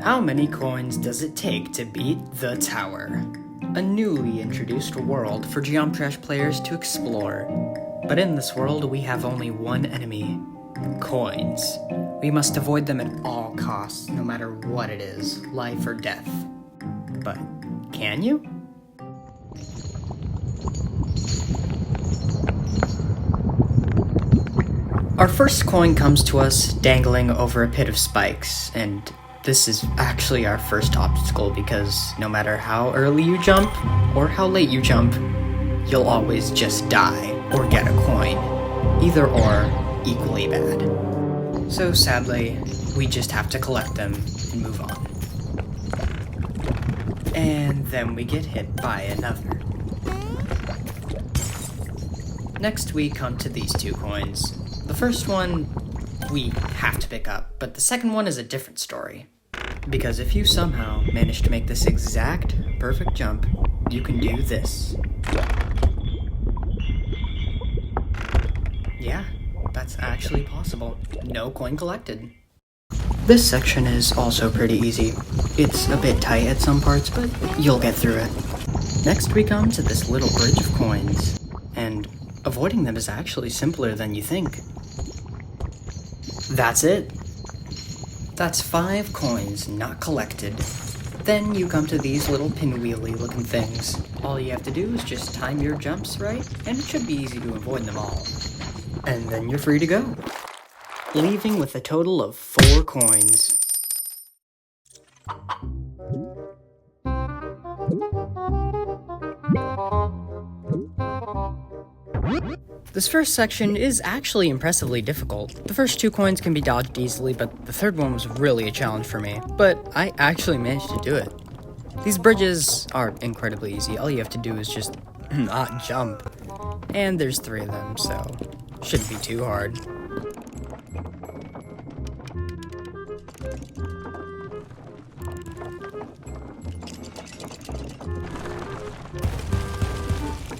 How many coins does it take to beat the tower? A newly introduced world for Geometresh players to explore. But in this world, we have only one enemy: coins. We must avoid them at all costs, no matter what it is, life or death. But can you? Our first coin comes to us dangling over a pit of spikes, and this is actually our first obstacle because no matter how early you jump or how late you jump, you'll always just die or get a coin. Either or, equally bad. So sadly, we just have to collect them and move on. And then we get hit by another. Next we come to these two coins. The first one we have to pick up, but the second one is a different story. Because if you somehow manage to make this exact perfect jump, you can do this. Yeah, that's actually possible. No coin collected. This section is also pretty easy. It's a bit tight at some parts, but you'll get through it. Next we come to this little bridge of coins, and avoiding them is actually simpler than you think. That's it. That's 5 coins not collected. Then you come to these little pinwheely looking things. All you have to do is just time your jumps right, and it should be easy to avoid them all. And then you're free to go, leaving with a total of 4 coins. This first section is actually impressively difficult. The first 2 coins can be dodged easily, but the third one was really a challenge for me. But I actually managed to do it. These bridges are incredibly easy. All you have to do is just not jump. And there's 3 of them, so shouldn't be too hard.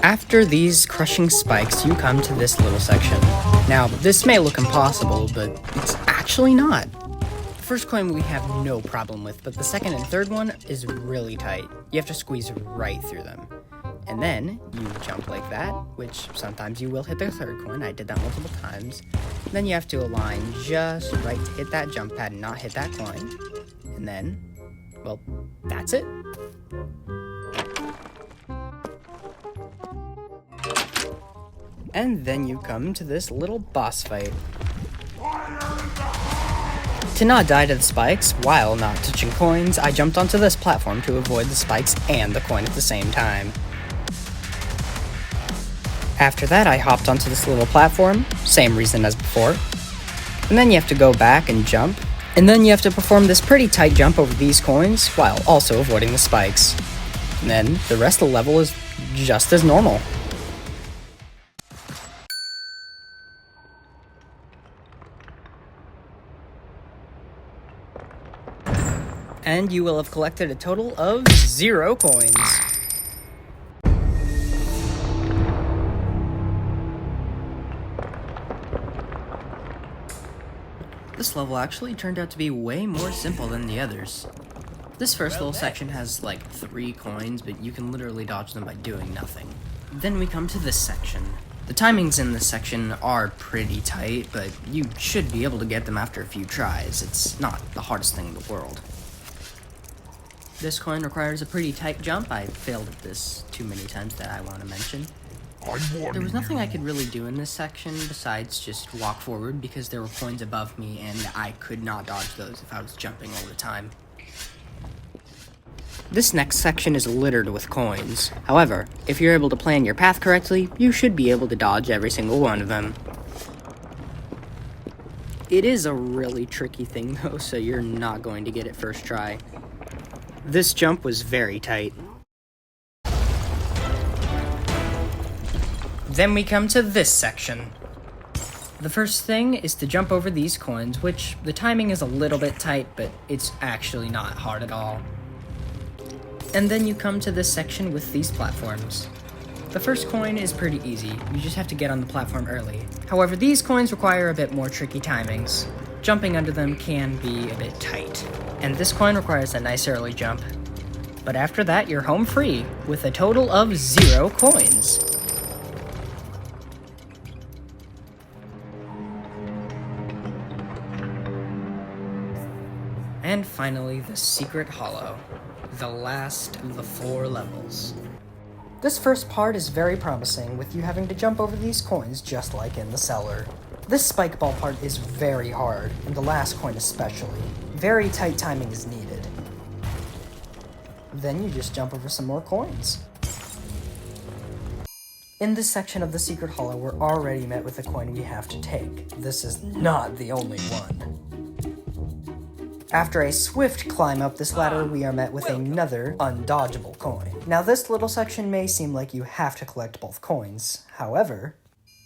After these crushing spikes, you come to this little section. Now, this may look impossible, but it's actually not. The first coin we have no problem with, but the second and third one is really tight. You have to squeeze right through them. And then you jump like that, which sometimes you will hit the third coin. I did that multiple times. Then you have to align just right to hit that jump pad and not hit that coin. And then, well, that's it. And then you come to this little boss fight. To not die to the spikes while not touching coins, I jumped onto this platform to avoid the spikes and the coin at the same time. After that, I hopped onto this little platform, same reason as before. And then you have to go back and jump. And then you have to perform this pretty tight jump over these coins while also avoiding the spikes. And then the rest of the level is just as normal. And you will have collected a total of 0 coins. This level actually turned out to be way more simple than the others. This first little section has like 3 coins, but you can literally dodge them by doing nothing. Then we come to this section. The timings in this section are pretty tight, but you should be able to get them after a few tries. It's not the hardest thing in the world. This coin requires a pretty tight jump. I failed at this too many times that I want to mention. There was nothing I could really do in this section besides just walk forward because there were coins above me and I could not dodge those if I was jumping all the time. This next section is littered with coins. However, if you're able to plan your path correctly, you should be able to dodge every single one of them. It is a really tricky thing though, so you're not going to get it first try. This jump was very tight. Then we come to this section. The first thing is to jump over these coins, which the timing is a little bit tight, but it's actually not hard at all. And then you come to this section with these platforms. The first coin is pretty easy, you just have to get on the platform early. However, these coins require a bit more tricky timings. Jumping under them can be a bit tight. And this coin requires a nice early jump. But after that, you're home free, with a total of 0 coins. And finally, the secret hollow, the last of the 4 levels. This first part is very promising, with you having to jump over these coins just like in the cellar. This spike ball part is very hard, and the last coin especially. Very tight timing is needed. Then you just jump over some more coins. In this section of the secret hollow, we're already met with a coin we have to take. This is not the only one. After a swift climb up this ladder, we are met with another undodgeable coin. Now this little section may seem like you have to collect both coins. However,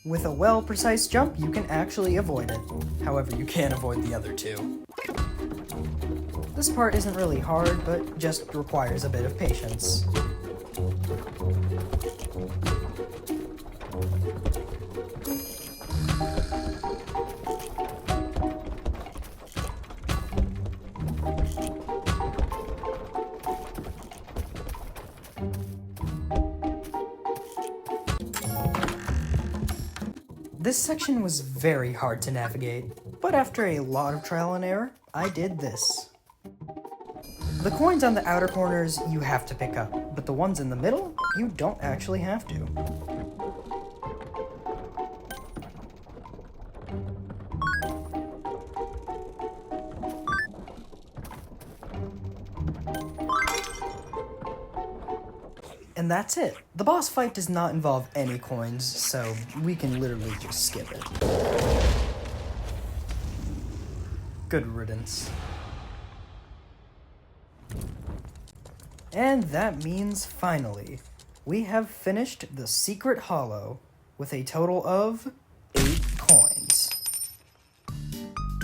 with a well-precise jump, you can actually avoid it. However, you can't avoid the other 2. This part isn't really hard, but just requires a bit of patience. This section was very hard to navigate, but after a lot of trial and error, I did this. The coins on the outer corners you have to pick up, but the ones in the middle, you don't actually have to. And that's it. The boss fight does not involve any coins, so we can literally just skip it. Good riddance. And that means finally, we have finished the secret hollow with a total of 8 coins.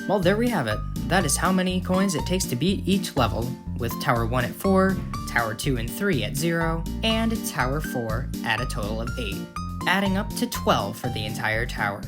Well, there we have it. That is how many coins it takes to beat each level, with Tower 1 at 4, Tower 2 and 3 at 0, and Tower 4 at a total of 8, adding up to 12 for the entire tower.